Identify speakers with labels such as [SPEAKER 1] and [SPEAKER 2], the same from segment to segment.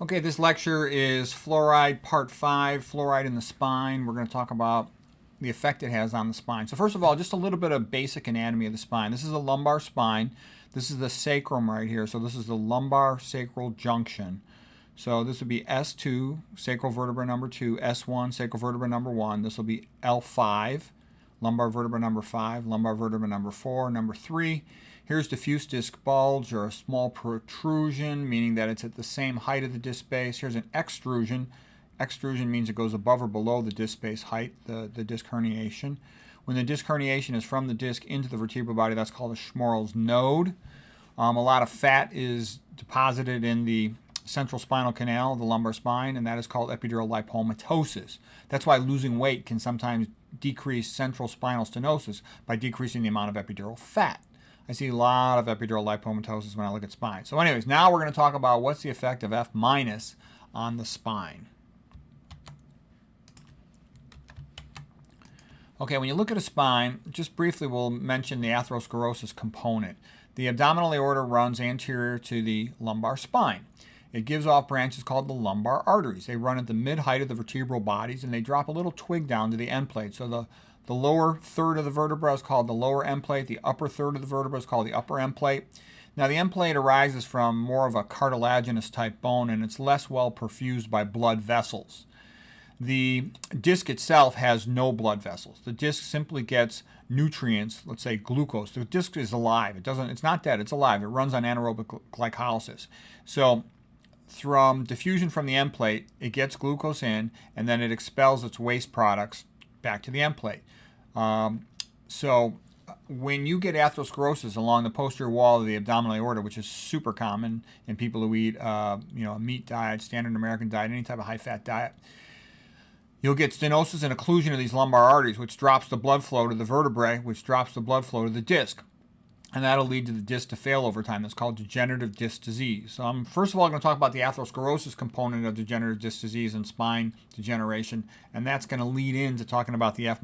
[SPEAKER 1] Okay, this lecture is fluoride part 5, fluoride in the spine. We're going to talk about the effect it has on the spine. So first of all, just a little bit of basic anatomy of the spine. This is the lumbar spine. This is the sacrum right here. So this is the lumbar sacral junction. So this would be S2, sacral vertebra number 2, S1, sacral vertebra number 1. This will be L5, lumbar vertebra number 5, lumbar vertebra number 4, number 3. Here's diffuse disc bulge, or a small protrusion, meaning that it's at the same height of the disc base. Here's an extrusion. Extrusion means it goes above or below the disc base height, the disc herniation. When the disc herniation is from the disc into the vertebral body, that's called a Schmorl's node. A lot of fat is deposited in the central spinal canal, the lumbar spine, and that is called epidural lipomatosis. That's why losing weight can sometimes decrease central spinal stenosis by decreasing the amount of epidural fat. I see a lot of epidural lipomatosis when I look at spine. So anyways, now we're going to talk about what's the effect of F- on the spine. Okay, when you look at a spine, just briefly we'll mention the atherosclerosis component. The abdominal aorta runs anterior to the lumbar spine. It gives off branches called the lumbar arteries. They run at the mid-height of the vertebral bodies, and they drop a little twig down to the end plate. So the lower third of the vertebra is called the lower end plate. The upper third of the vertebra is called the upper end plate. Now, the end plate arises from more of a cartilaginous type bone, and it's less well perfused by blood vessels. The disc itself has no blood vessels. The disc simply gets nutrients, let's say glucose. The disc is alive. It's not dead, it's alive. It runs on anaerobic glycolysis. So from diffusion from the end plate, it gets glucose in, and then it expels its waste products back to the end plate. So when you get atherosclerosis along the posterior wall of the abdominal aorta, which is super common in people who eat a meat diet, standard American diet, any type of high-fat diet, you'll get stenosis and occlusion of these lumbar arteries, which drops the blood flow to the vertebrae, which drops the blood flow to the disc. And that'll lead to the disc to fail over time. That's called degenerative disc disease. So I'm first of all going to talk about the atherosclerosis component of degenerative disc disease and spine degeneration, and that's going to lead into talking about the F-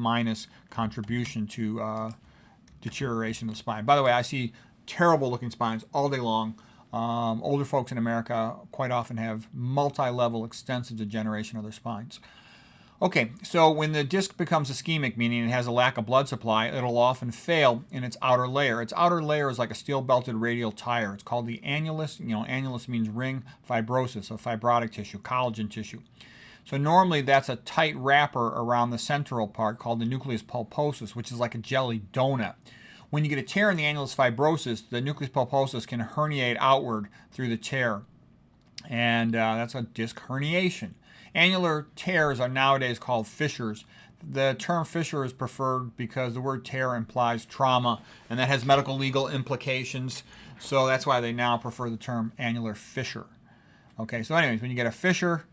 [SPEAKER 1] contribution to deterioration of the spine. By the way, I see terrible looking spines all day long. Older folks in America quite often have multi-level extensive degeneration of their spines. Okay, so when the disc becomes ischemic, meaning it has a lack of blood supply, it'll often fail in its outer layer. Its outer layer is like a steel-belted radial tire. It's called the annulus. Annulus means ring, fibrosis, of fibrotic tissue, collagen tissue. So normally that's a tight wrapper around the central part called the nucleus pulposus, which is like a jelly donut. When you get a tear in the annulus fibrosis, the nucleus pulposus can herniate outward through the tear, and that's a disc herniation. Annular tears are nowadays called fissures. The term fissure is preferred because the word tear implies trauma, and that has medical legal implications. So that's why they now prefer the term annular fissure. Okay, so anyways, when you get a fissure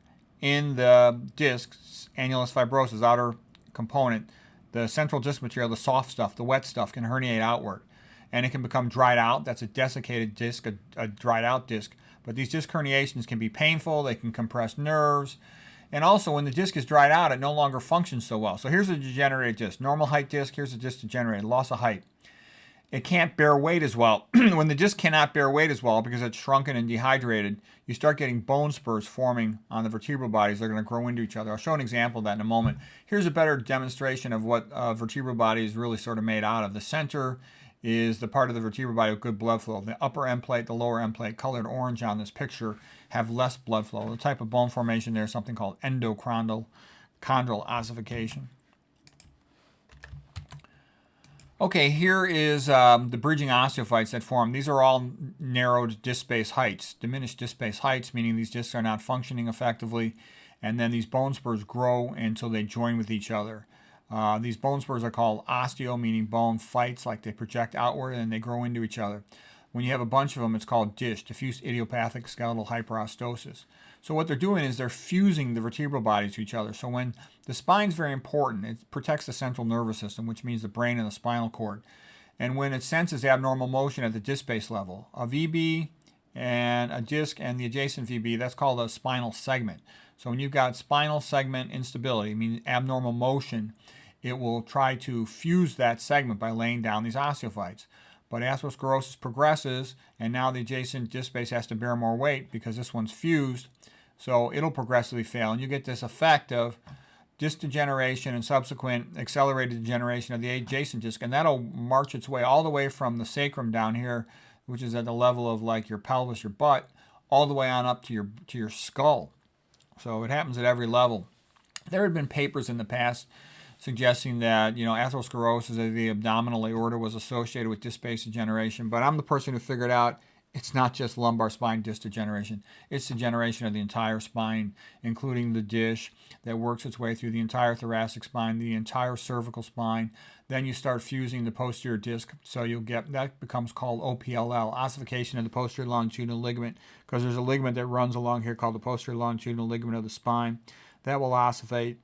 [SPEAKER 1] in the disc, annulus fibrosis, outer component, the central disc material, the soft stuff, the wet stuff, can herniate outward. And it can become dried out. That's a desiccated disc, a dried out disc. But these disc herniations can be painful. They can compress nerves. And also, when the disc is dried out, it no longer functions so well. So here's a degenerated disc. Normal height disc, here's a disc degenerated, loss of height. It can't bear weight as well. When the disc cannot bear weight as well because it's shrunken and dehydrated, you start getting bone spurs forming on the vertebral bodies. They're going to grow into each other. I'll show an example of that in a moment. Here's a better demonstration of what a vertebral body is really sort of made out of. The center is the part of the vertebral body with good blood flow. The upper end plate, the lower end plate, colored orange on this picture, have less blood flow. The type of bone formation there is something called endochondral ossification. Okay, here is the bridging osteophytes that form. These are all narrowed disc space heights, diminished disc space heights, meaning these discs are not functioning effectively, and then these bone spurs grow until they join with each other. These bone spurs are called osteo, meaning bone, phytes, like they project outward and they grow into each other. When you have a bunch of them, it's called DISH, diffuse idiopathic skeletal hyperostosis. So what they're doing is they're fusing the vertebral bodies to each other. So when the spine's very important, it protects the central nervous system, which means the brain and the spinal cord. And when it senses abnormal motion at the disc space level, a VB and a disc and the adjacent VB, that's called a spinal segment. So when you've got spinal segment instability, meaning abnormal motion, it will try to fuse that segment by laying down these osteophytes. But atherosclerosis progresses, and now the adjacent disc space has to bear more weight because this one's fused. So it'll progressively fail, and you get this effect of disc degeneration and subsequent accelerated degeneration of the adjacent disc, and that'll march its way all the way from the sacrum down here, which is at the level of like your pelvis, your butt, all the way on up to your skull. So it happens at every level. There had been papers in the past suggesting that, atherosclerosis of the abdominal aorta was associated with disc-based degeneration, but I'm the person who figured out it's not just lumbar spine disc degeneration. It's degeneration of the entire spine, including the disc that works its way through the entire thoracic spine, the entire cervical spine. Then you start fusing the posterior disc, so you'll get, that becomes called OPLL, ossification of the posterior longitudinal ligament, because there's a ligament that runs along here called the posterior longitudinal ligament of the spine. That will ossify.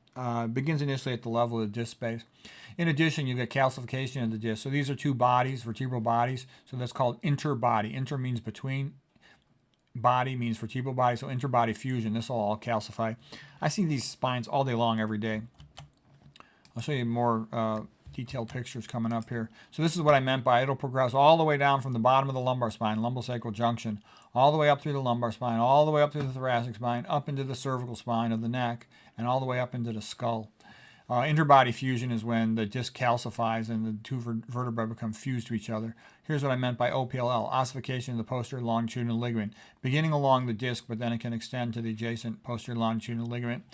[SPEAKER 1] Begins initially at the level of the disc space. In addition, you get calcification of the disc. So these are two bodies, vertebral bodies. So that's called interbody. Inter means between, body means vertebral body. So interbody fusion. This will all calcify. I see these spines all day long, every day. I'll show you more detailed pictures coming up here. So this is what I meant by it'll progress all the way down from the bottom of the lumbar spine, lumbosacral junction, all the way up through the lumbar spine, all the way up through the thoracic spine, up into the cervical spine of the neck, and all the way up into the skull. Interbody fusion is when the disc calcifies and the two vertebrae become fused to each other. Here's what I meant by OPLL, ossification of the posterior longitudinal ligament, beginning along the disc, but then it can extend to the adjacent posterior longitudinal ligament.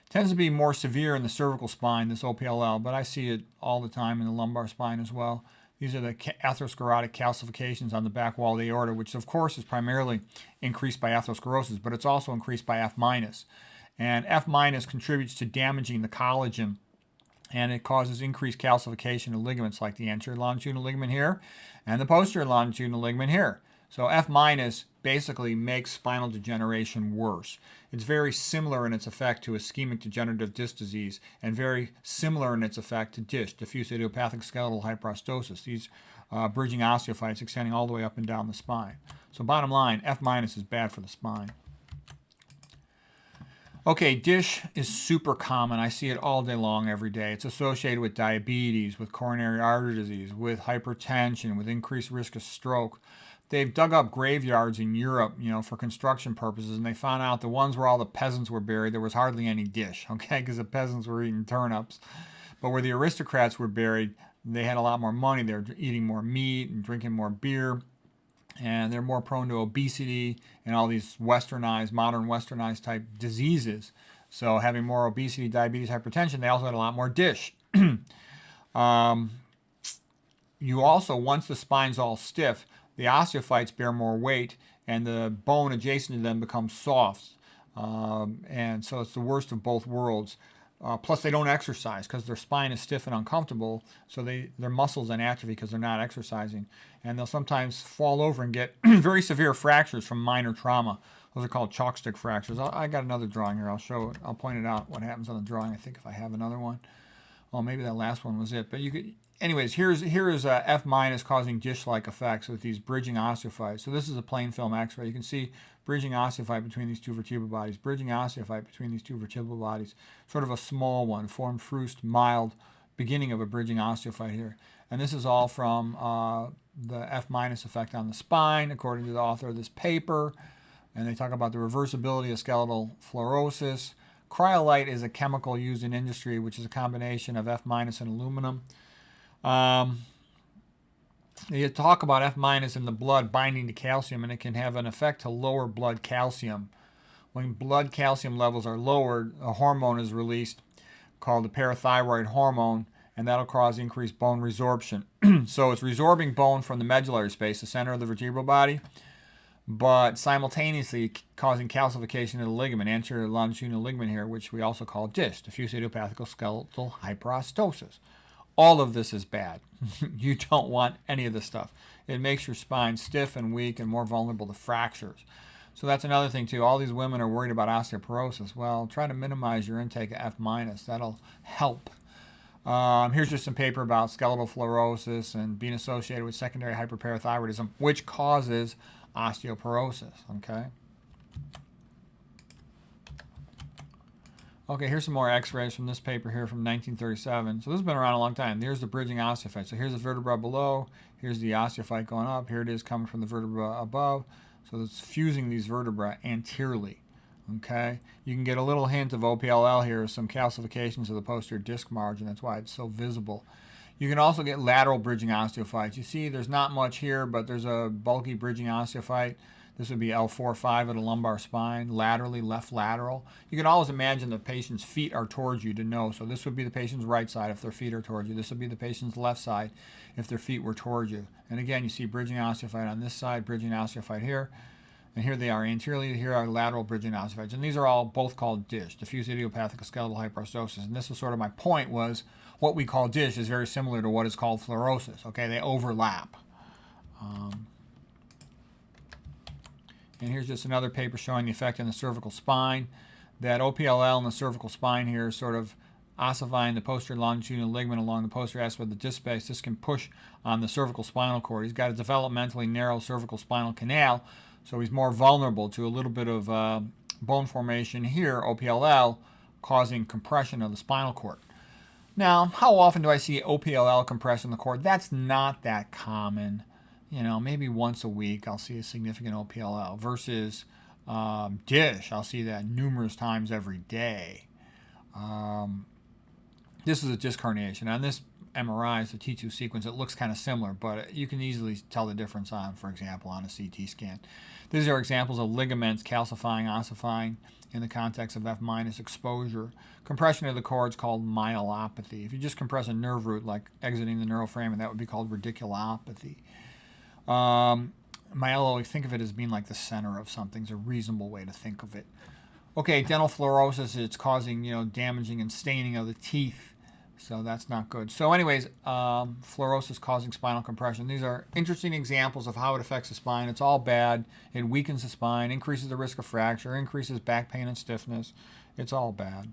[SPEAKER 1] Tends to be more severe in the cervical spine, this OPLL, but I see it all the time in the lumbar spine as well. These are the atherosclerotic calcifications on the back wall of the aorta, which of course is primarily increased by atherosclerosis, but it's also increased by F-. And F- contributes to damaging the collagen, and it causes increased calcification of ligaments like the anterior longitudinal ligament here and the posterior longitudinal ligament here. So F- basically makes spinal degeneration worse. It's very similar in its effect to ischemic degenerative disc disease, and very similar in its effect to DISH, diffuse idiopathic skeletal hyperostosis, these bridging osteophytes extending all the way up and down the spine. So bottom line, F- is bad for the spine. Okay, DISH is super common. I see it all day long, every day. It's associated with diabetes, with coronary artery disease, with hypertension, with increased risk of stroke. They've dug up graveyards in Europe, for construction purposes, and they found out the ones where all the peasants were buried, there was hardly any DISH, okay, because the peasants were eating turnips. But where the aristocrats were buried, they had a lot more money. They were eating more meat and drinking more beer, and they're more prone to obesity and all these westernized, modern westernized type diseases. So having more obesity, diabetes, hypertension, they also had a lot more DISH. You also, once the spine's all stiff, the osteophytes bear more weight, and the bone adjacent to them becomes soft. And so it's the worst of both worlds. Plus, they don't exercise because their spine is stiff and uncomfortable, so their muscles atrophy because they're not exercising. And they'll sometimes fall over and get very severe fractures from minor trauma. Those are called chalk stick fractures. I got another drawing here. I'll show it. I'll point it out what happens on the drawing. I think if I have another one. Oh, maybe that last one was it. But you could. Anyways, here is F- causing DISH-like effects with these bridging osteophytes. So this is a plain film X-ray. You can see bridging osteophyte between these two vertebral bodies. Bridging osteophyte between these two vertebral bodies. Sort of a small one, formed fruste, mild beginning of a bridging osteophyte here. And this is all from the F- effect on the spine, according to the author of this paper. And they talk about the reversibility of skeletal fluorosis. Cryolite is a chemical used in industry, which is a combination of F- and aluminum. You talk about F- in the blood binding to calcium, and it can have an effect to lower blood calcium. When blood calcium levels are lowered, a hormone is released called the parathyroid hormone, and that'll cause increased bone resorption. So it's resorbing bone from the medullary space, the center of the vertebral body, but simultaneously causing calcification of the ligament, anterior longitudinal ligament here, which we also call DISH, diffuse idiopathic skeletal hyperostosis. All of this is bad. You don't want any of this stuff. It makes your spine stiff and weak and more vulnerable to fractures. So that's another thing too. All these women are worried about osteoporosis. Well, try to minimize your intake of F-. That'll help. Here's just some paper about skeletal fluorosis and being associated with secondary hyperparathyroidism, which causes osteoporosis. Okay, here's some more x-rays from this paper here from 1937. So this has been around a long time. Here's the bridging osteophyte. So here's the vertebra below. Here's the osteophyte going up. Here it is coming from the vertebra above. So it's fusing these vertebrae anteriorly. Okay, you can get a little hint of OPLL here, some calcifications of the posterior disc margin. That's why it's so visible. You can also get lateral bridging osteophytes. You see there's not much here, but there's a bulky bridging osteophyte. This would be L4-5 of the lumbar spine, laterally, left lateral. You can always imagine the patient's feet are towards you to know. So this would be the patient's right side if their feet are towards you. This would be the patient's left side if their feet were towards you. And again, you see bridging osteophyte on this side, bridging osteophyte here. And here they are anteriorly, here are lateral bridging osteophytes. And these are all both called DISH, diffuse idiopathic skeletal hyperostosis. And this is sort of my point was what we call DISH is very similar to what is called fluorosis. Okay, they overlap. And here's just another paper showing the effect on the cervical spine. That OPLL in the cervical spine here is sort of ossifying the posterior longitudinal ligament along the posterior aspect of the disc space. This can push on the cervical spinal cord. He's got a developmentally narrow cervical spinal canal, so he's more vulnerable to a little bit of bone formation here, OPLL, causing compression of the spinal cord. Now, how often do I see OPLL compression of the cord? That's not that common. You know, maybe once a week I'll see a significant OPLL versus DISH. I'll see that numerous times every day. This is a disc herniation. On this MRI, it's a T2 sequence. It looks kind of similar, but you can easily tell the difference on, for example, on a CT scan. These are examples of ligaments calcifying, ossifying in the context of F- exposure. Compression of the cord is called myelopathy. If you just compress a nerve root, like exiting the neural foramen, that would be called radiculopathy. Myelo, think of it as being like the center of something. It's a reasonable way to think of it. Okay, dental fluorosis, it's causing, damaging and staining of the teeth. So that's not good. So anyways, fluorosis causing spinal compression. These are interesting examples of how it affects the spine. It's all bad. It weakens the spine, increases the risk of fracture, increases back pain and stiffness. It's all bad.